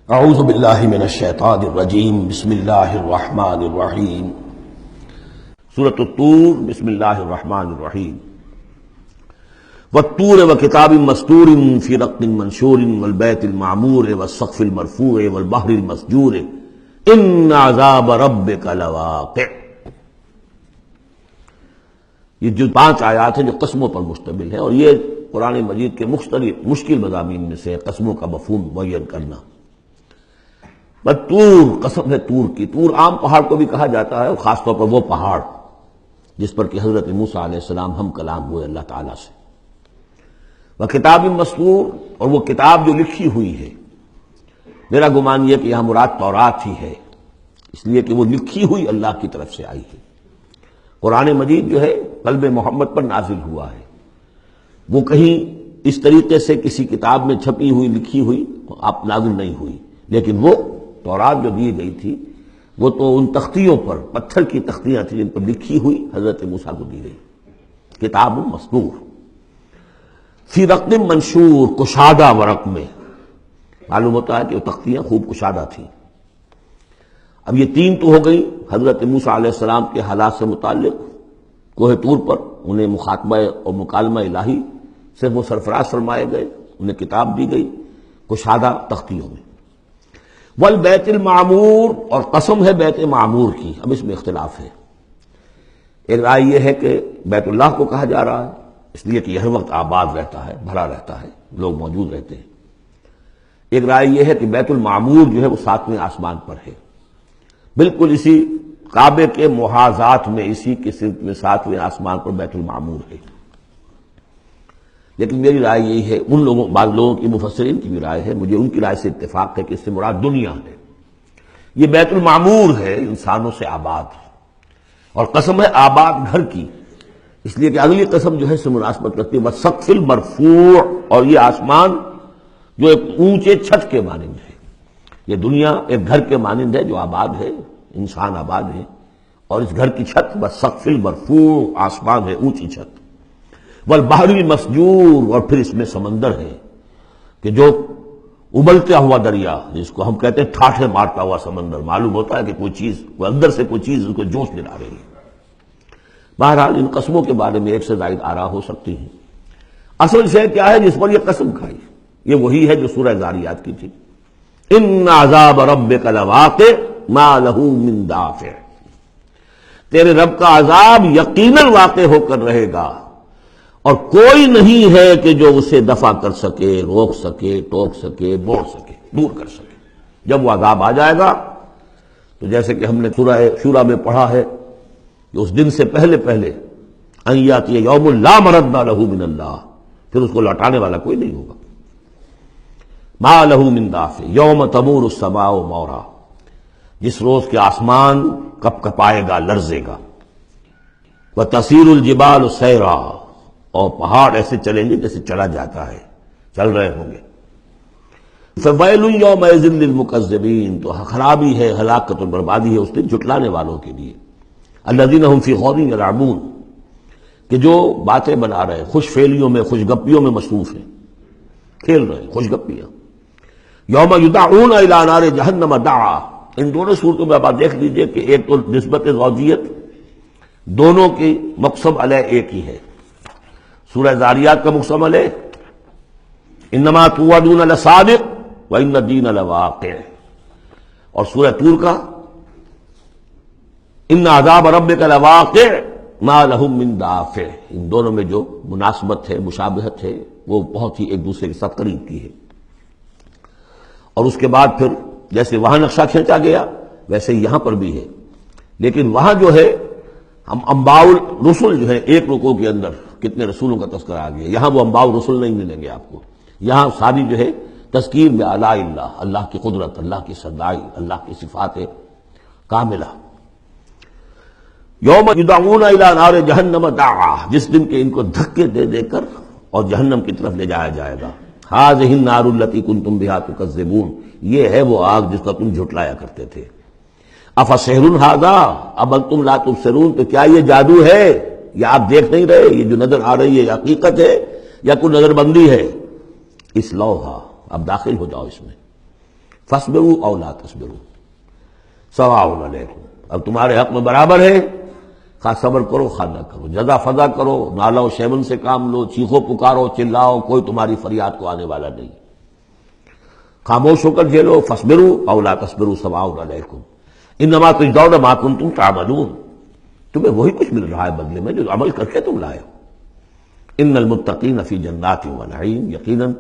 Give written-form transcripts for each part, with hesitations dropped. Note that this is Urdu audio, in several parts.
اعوذ باللہ من الشیطان الرجیم بسم اللہ الرحمن الرحیم سورۃ الطور بسم اللہ الرحمن الرحیم والطور وکتاب مسطور فی رق منشور والبیت المعمور والسقف المرفوع والبحر المسجور ان عذاب ربک لواقع۔ یہ جو 5 آیات ہیں جو قسموں پر مشتمل ہیں، اور یہ قرآن مجید کے مختلف مشکل مضامین میں سے قسموں کا مفہوم معین کرنا۔ طور، قسم ہے طور کی۔ طور عام پہاڑ کو بھی کہا جاتا ہے، اور خاص طور پر وہ پہاڑ جس پر کہ حضرت موسیٰ علیہ السلام ہم کلام ہوئے اللہ تعالیٰ سے۔ وہ کتاب مسطور، اور وہ کتاب جو لکھی ہوئی ہے۔ میرا گمان یہ کہ یہاں مراد تورات ہی ہے، اس لیے کہ وہ لکھی ہوئی اللہ کی طرف سے آئی ہے۔ قرآن مجید جو ہے قلب محمد پر نازل ہوا ہے، وہ کہیں اس طریقے سے کسی کتاب میں چھپی ہوئی لکھی ہوئی آپ نازل نہیں ہوئی، لیکن وہ تورات جو دی گئی تھی وہ تو ان تختیوں پر، پتھر کی تختیاں تھیں جن پر لکھی ہوئی حضرت موسیٰ کو دی گئی۔ کتاب مسطور فی رق منشور، کشادہ ورق میں۔ معلوم ہوتا ہے کہ وہ تختیاں خوب کشادہ تھیں۔ اب یہ 3 تو ہو گئی حضرت موسیٰ علیہ السلام کے حالات سے متعلق۔ کوہ طور پر انہیں مخاطبہ اور مکالمہ الہی سے وہ سرفراز فرمائے گئے، انہیں کتاب دی گئی کشادہ تختیوں میں۔ والبیت المعمور، اور قسم ہے بیت معمور کی۔ اب اس میں اختلاف ہے۔ ایک رائے یہ ہے کہ بیت اللہ کو کہا جا رہا ہے، اس لیے کہ ہر وقت آباد رہتا ہے، بھرا رہتا ہے، لوگ موجود رہتے ہیں۔ ایک رائے یہ ہے کہ بیت المعمور جو ہے وہ 7ویں آسمان پر ہے، بالکل اسی کعبے کے محاذات میں، اسی کے سمت میں 7ویں آسمان پر بیت المعمور ہے۔ لیکن میری رائے یہی ہے، بعض لوگوں کی مفسرین کی بھی رائے ہے، مجھے ان کی رائے سے اتفاق ہے کہ اس سے مراد دنیا ہے۔ یہ بیت المعمور ہے انسانوں سے آباد، اور قسم ہے آباد گھر کی، اس لیے کہ اگلی قسم جو ہے اس سے مناسبت رکھتی ہے والسقف المرفوع، اور یہ آسمان جو ایک اونچے چھت کے مانند ہے۔ یہ دنیا ایک گھر کے مانند ہے جو آباد ہے، انسان آباد ہے، اور اس گھر کی چھت والسقف المرفوع، آسمان ہے اونچی چھت۔ والبحر المسجور، اور پھر اس میں سمندر ہے کہ جو ابلتا ہوا دریا، جس کو ہم کہتے ہیں ٹھاٹھے مارتا ہوا سمندر، معلوم ہوتا ہے کہ کوئی چیز، کوئی اندر سے کوئی چیز اس کو جوش دلا رہی ہے۔ بہرحال ان قسموں کے بارے میں ایک سے زائد آراء ہو سکتی ہیں۔ اصل شے کیا ہے جس پر یہ قسم کھائی؟ یہ وہی ہے جو سورہ ذاریات کی تھی، ان عذاب ربک لواقع ما لہ من دافع۔ تیرے رب کا عذاب یقیناً واقع ہو کر رہے گا، اور کوئی نہیں ہے کہ جو اسے دفع کر سکے، روک سکے، ٹوک سکے، موڑ سکے، دور کر سکے۔ جب وہ عذاب آ جائے گا تو جیسے کہ ہم نے سورہ شورى میں پڑھا ہے کہ اس دن سے پہلے ان یاتی یوم لا مرد لہ من اللہ، پھر اس کو لوٹانے والا کوئی نہیں ہوگا۔ ما لہ من دافع یوم تمور السماء مورا، جس روز کے آسمان کپ کپائے گا، لرزے گا۔ وتصیر الجبال سیرا، اور پہاڑ ایسے چلیں گے جیسے چلا جاتا ہے، چل رہے ہوں گے۔ فویل یومئذ للمکذبین، تو خرابی ہے، ہلاکت اور بربادی ہے اس دن جھٹلانے والوں کے لیے۔ الذین هم فی غور یلعبون، کہ جو باتیں بنا رہے، خوش فعلیوں میں، خوش گپیوں میں مصروف ہیں، کھیل رہے ہیں خوش گپیاں۔ یوم یدعون الی نار جہنم دعا، ان دونوں صورتوں میں آپ دیکھ لیجئے کہ ایک تو نسبت زوجیت، دونوں کی مقسم علیہ ایک ہی ہے۔ سورہ ذاریات کا مقسم علیہ انما توعدون لصادق وان الدین لواقع، اور سورہ طور کا ان عذاب ربک لواقع ما لہ من دافع۔ ان دونوں میں جو مناسبت ہے، مشابہت ہے، وہ بہت ہی ایک دوسرے کے ساتھ قریب کی ہے۔ اور اس کے بعد پھر جیسے وہاں نقشہ کھینچا گیا ویسے یہاں پر بھی ہے، لیکن وہاں جو ہے ہم انباء الرسل جو ہے ایک رکوع کے اندر کتنے رسولوں کا تذکرہ آ گیا، یہاں وہ انباء الرسل نہیں ملیں گے آپ کو۔ یہاں ساری جو ہے تذکیر میں آلاء اللہ، اللہ کی قدرت، اللہ کی صدائی، اللہ کی صفات کاملہ۔ یوم یدعون الی نار جہنم دعا، جس دن کے ان کو دھکے دے دے کر اور جہنم کی طرف لے جایا جائے گا۔ ھذہ النار التی کنتم بہا تکذبون، یہ ہے وہ آگ جس کا تم جھٹلایا کرتے تھے۔ افسحر ھذا ام انتم لا تبصرون، تو کیا یہ جادو ہے، یا آپ دیکھ نہیں رہے، یہ جو نظر آ رہی ہے حقیقت ہے یا کوئی نظر بندی ہے؟ اس لوحہ، اب داخل ہو جاؤ اس میں۔ فاصبروا او لا تصبروا سواء علیکم، اب تمہارے حق میں برابر ہے، خواہ صبر کرو خواہ نہ کرو، جزا فضا کرو، نالا و شیون سے کام لو، چیخو پکارو چلاؤ، کوئی تمہاری فریاد کو آنے والا نہیں، خاموش ہو کر جھیلو، فاصبروا او لا تصبروا سواء علیکم انما تجزون ما کنتم تعملون، تمہیں وہی کچھ مل رہا ہے بدلے میں جو عمل کر کے تم لائے ہو۔ ان المتقین فی جنات و نعیم، یقیناً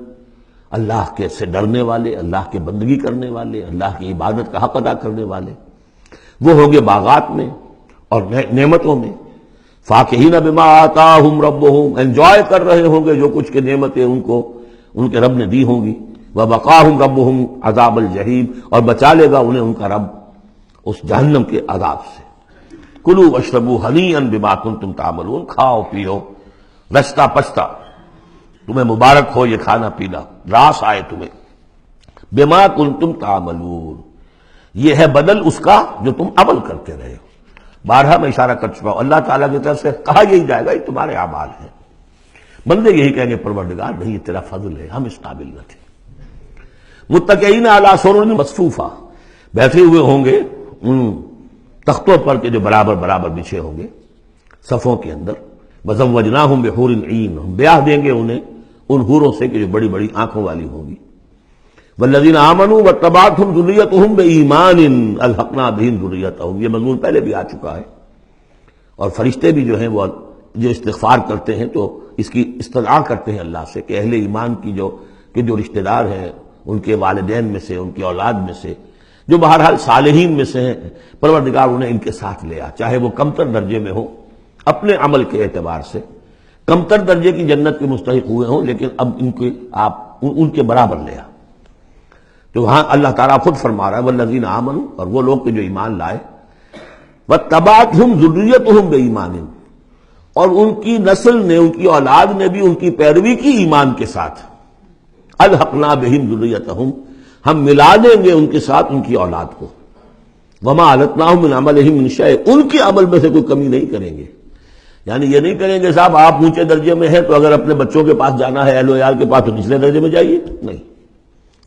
اللہ کے سے ڈرنے والے، اللہ کے بندگی کرنے والے، اللہ کی عبادت کا حق ادا کرنے والے، وہ ہوں گے باغات میں اور نعمتوں میں، فاکہین بما آتاہم ربہم، انجوائے کر رہے ہوں گے جو کچھ کے نعمتیں ان کو ان کے رب نے دی ہوں گی، وبقاہم ربہم عذاب الجحیم، اور بچا لے گا انہیں ان کا رب اس جہنم کے عذاب سے۔ کلوا واشربوا ہنیئا بما کنتم تعملون، کھاؤ پیو رچتا پچتا، تمہیں مبارک ہو یہ کھانا پینا، راس آئے تمہیں، بما کنتم تعملون، یہ ہے بدل اس کا جو تم عمل کرتے رہے ہو۔ بارہا میں اشارہ کر چکا ہوں، اللہ تعالیٰ کی طرف سے کہا یہی جائے گا یہ تمہارے اعمال ہیں، بندے یہی کہیں گے پروردگار نہیں یہ تیرا فضل ہے، ہم اس قابل نہ تھے۔ متکئین علی سرر مصفوفہ، بیٹھے ہوئے ہوں گے ان تختوں پر کے جو برابر برابر بچھے ہوں گے صفوں کے اندر، وزوجناہم بحور عین، ہم بیاہ دیں گے انہیں ان حوروں سے کہ جو بڑی بڑی آنکھوں والی ہوں گی۔ والذین آمنوا واتبعتہم ذریتہم بایمان الحقنا بہم ذریتہم، یہ مضمون پہلے بھی آ چکا ہے، اور فرشتے بھی جو ہیں وہ جو استغفار کرتے ہیں تو اس کی استدعا کرتے ہیں اللہ سے کہ اہل ایمان کی جو رشتہ دار ہیں ان کے والدین میں سے، ان کی اولاد میں سے، جو بہرحال صالحین میں سے ہیں، پروردگار انہیں ان کے ساتھ لے آ، چاہے وہ کمتر درجے میں ہو اپنے عمل کے اعتبار سے، کمتر درجے کی جنت کے مستحق ہوئے ہوں، لیکن اب ان کے آپ ان کے برابر لے آ۔ تو وہاں اللہ تعالیٰ خود فرما رہا ہے والذین آمنوا، اور وہ لوگ کہ جو ایمان لائے، واتبعتہم ذریتہم بایمان، اور ان کی نسل نے، ان کی اولاد نے بھی ان کی پیروی کی ایمان کے ساتھ، الحقنا بہم ذریتہم، ہم ملا دیں گے ان کے ساتھ ان کی اولاد کو، وما علتناہم من عملہم من شیء، ان کے عمل میں سے کوئی کمی نہیں کریں گے، یعنی یہ نہیں کریں گے صاحب آپ اونچے درجے میں ہیں تو اگر اپنے بچوں کے پاس جانا ہے اہل و عیال کے پاس تو نچلے درجے میں جائیے، نہیں،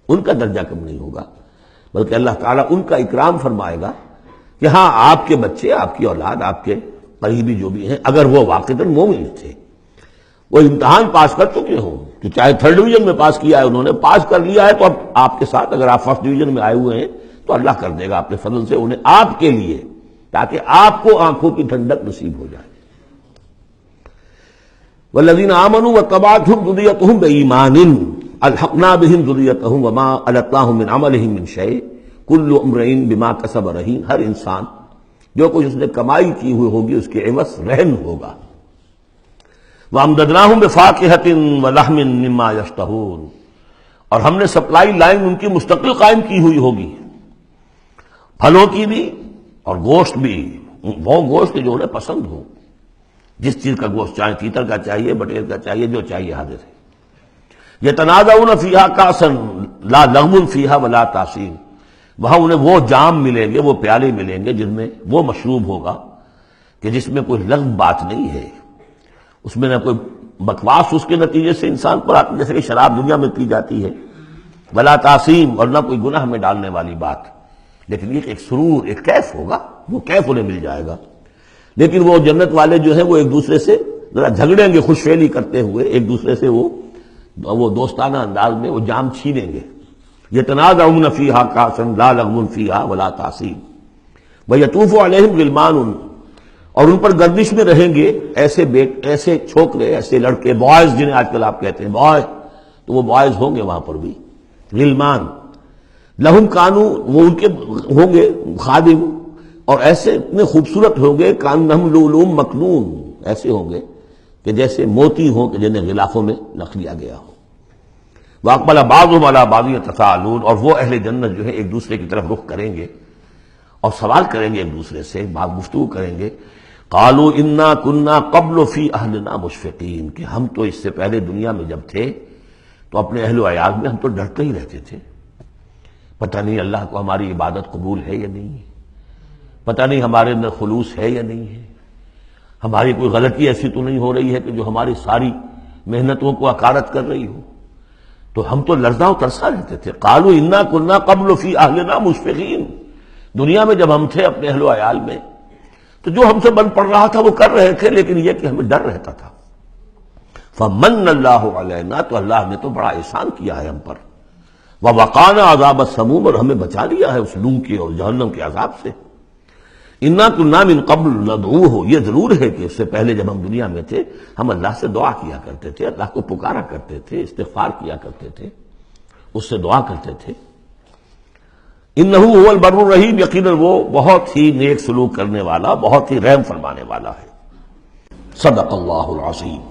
ان کا درجہ کم نہیں ہوگا، بلکہ اللہ تعالیٰ ان کا اکرام فرمائے گا کہ ہاں آپ کے بچے، آپ کی اولاد، آپ کے قریبی جو بھی ہیں، اگر وہ واقعتاً مومن تھے، وہ امتحان پاس کر چکے ہوں، تو چاہے 3rd ڈویژن میں پاس کیا ہے انہوں نے، پاس کر لیا ہے تو اب آپ کے ساتھ، اگر آپ 1st ڈویژن میں آئے ہوئے ہیں تو اللہ کر دے گا اپنے فضل سے انہیں آپ کے لیے، تاکہ آپ کو آنکھوں کی ٹھنڈک نصیب ہو جائے۔ والذین آمنوا واتبعتہم ذریتہم بایمان الحقنا بہم ذریتہم وما علتناہم من عملہم من شیء کل امرئ بما کسب رہین، ہر انسان جو کچھ اس نے کمائی کی ہوئی ہوگی اس کے عوض رہن ہوگا۔ وامددناہم بفاکہۃ ولحم مما یشتہون، اور ہم نے سپلائی لائن ان کی مستقل قائم کی ہوئی ہوگی، پھلوں کی بھی اور گوشت بھی، وہ گوشت جو انہیں پسند ہو، جس چیز کا گوشت چاہے، تیتر کا چاہیے، بٹیر کا چاہیے، جو چاہیے حاضر ہے۔ یتنازعون فیہا کاسا لا لغو فیہا ولا تاثیم، وہاں انہیں وہ جام ملیں گے، وہ پیالے ملیں گے جن میں وہ مشروب ہوگا کہ جس میں کوئی لغو بات نہیں ہے، اس میں نہ کوئی بکواس اس کے نتیجے سے انسان پر آتی جیسے کہ شراب دنیا میں پی جاتی ہے، ولا تعصیم، اور نہ کوئی گناہ میں ڈالنے والی بات، لیکن یہ ایک سرور، ایک کیف ہوگا، وہ کیف انہیں مل جائے گا۔ لیکن وہ جنت والے جو ہیں وہ ایک دوسرے سے ذرا جھگڑیں گے، خوش فعلی کرتے ہوئے ایک دوسرے سے وہ دوستانہ انداز میں وہ جام چھینیں گے۔ یتنازعون فیہا کاسا لا لغو فیہا ولا تعصیم ویطوف علیہم غلمان، اور ان پر گردش میں رہیں گے ایسے چھوکرے، ایسے لڑکے، بوائز جنہیں آج کل آپ کہتے ہیں بوائے، تو وہ بوائز ہوں گے وہاں پر بھی، غلمان لہم کانو، وہ ان کے ہوں گے خادم، اور ایسے اتنے خوبصورت ہوں گے کانہم لؤلؤ مکنون، ایسے ہوں گے کہ جیسے موتی ہوں کہ جنہیں غلافوں میں رکھ لیا گیا ہو۔ واقبل بعضهم على بعض يتساءلون، اور وہ اہل جنت جو ہے ایک دوسرے کی طرف رخ کریں گے اور سوال کریں گے ایک دوسرے سے، بات گفتگو کریں گے، قالوا انا كنا قبل في اهلنا مشفقين، کہ ہم تو اس سے پہلے دنیا میں جب تھے تو اپنے اہل و عیال میں ہم تو ڈرتے ہی رہتے تھے، پتہ نہیں اللہ کو ہماری عبادت قبول ہے یا نہیں ہے، پتہ نہیں ہمارے اندر خلوص ہے یا نہیں ہے، ہماری کوئی غلطی ایسی تو نہیں ہو رہی ہے کہ جو ہماری ساری محنتوں کو اکارت کر رہی ہو۔ تو ہم تو لرزاں و ترسا رہتے تھے. قالوا انا كنا قبل فی اہلنا مشفقین. دنیا میں جب ہم تھے اپنے اہل و عیال میں تو جو ہم سے بن پڑ رہا تھا وہ کر رہے تھے، لیکن یہ کہ ہمیں ڈر رہتا تھا. فمن اللہ علینا، تو اللہ نے تو بڑا احسان کیا ہے ہم پر. ووقانا عذاب السموم، اور ہمیں بچا لیا ہے اس لو کے اور جہنم کے عذاب سے. انا كنا من قبل ندعوہ، یہ ضرور ہے کہ اس سے پہلے جب ہم دنیا میں تھے ہم اللہ سے دعا کیا کرتے تھے، اللہ کو پکارا کرتے تھے، استغفار کیا کرتے تھے، اس سے دعا کرتے تھے. انہ هو البر الرحیم، یقیناً وہ بہت ہی نیک سلوک کرنے والا، بہت ہی رحم فرمانے والا ہے. صدق اللہ العظیم.